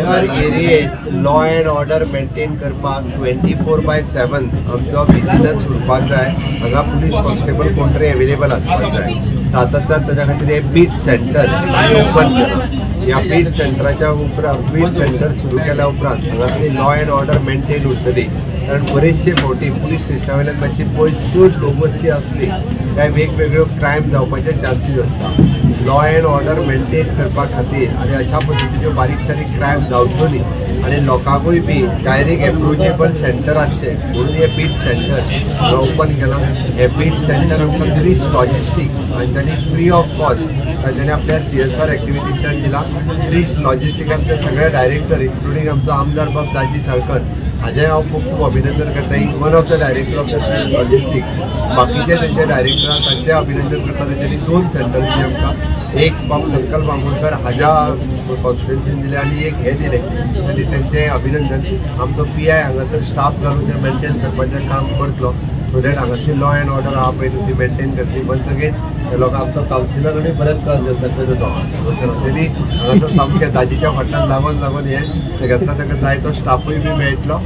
हर एरियेत law and order maintain करपाक 24/7 आमचो विजिलन्स उरपाक जाय. हांगा पुलीस कॉन्स्टेबल कोण तरी अवेलेबल आसपाक जाय. सातत्यान ताच्या खातीर हे बीट सेंटर ओपन केला. ह्या बीट सेंटराच्या उपरांत बीट सेंटर सुरू केल्या उपरांत हांगासरली लॉ अँड ऑर्डर मेंटेन उरतली. कारण बरेचशे फावटी पुलीस स्टेशना वयल्यान मातशी पयस चड लोकवस्ती आसली काय वेगवेगळ्यो क्रायम जावपाचे चान्सीस आसता. लॉ अँड ऑर्डर मेंटेन करपा खातीर आनी अशा पद्दतीच्यो बारीक सारीक क्रायम जावच्यो न्ही आनी लोकांकूय बी डायरेक्ट एप्रोचेबल सेंटर आसचें म्हणून हे बीट सेंटर ओपन केलां. हे बीट सेंटर आमकां क्रिस लॉजिस्टीक हांच्यांनी फ्री ऑफ कॉस्ट तांच्यांनी आपल्या CSR एक्टिविटींतल्यान दिला. क्रिस लॉजिस्टिकांतले सगळे डायरेक्टर इन्क्लुडींग आमचो आमदार बाब दाजी साळकर हाजें हांव खूब अभिनंदन करता. Is one of the director of the Kris logistic. बाकीचे तेंचे डायरेक्टर आसा तांचें अभिनंदन करता. तेंच्यांनी 2 सेंटरची आमकां एक बाब संकल्प बांबोळकर हाज्या कॉन्स्टिट्युएन्सीन दिले आनी एक हे दिले आनी तेंचें अभिनंदन. आमचो PI हांगासर स्टाफ घालून तें मेंटेन करपाचें काम करतलो सो दॅट हांगाची लॉ अँड ऑर्डर आहा पळय ती मेंटेन करतली. वन्स अगेन हे लोक आमचो कावन्सिलरांनी बरेच त्रास देतात तेणी हांगासर सामकें दाजीच्या फाटल्यान लागून हे घेतला ताका जाय तो स्टाफूय बी मेळटलो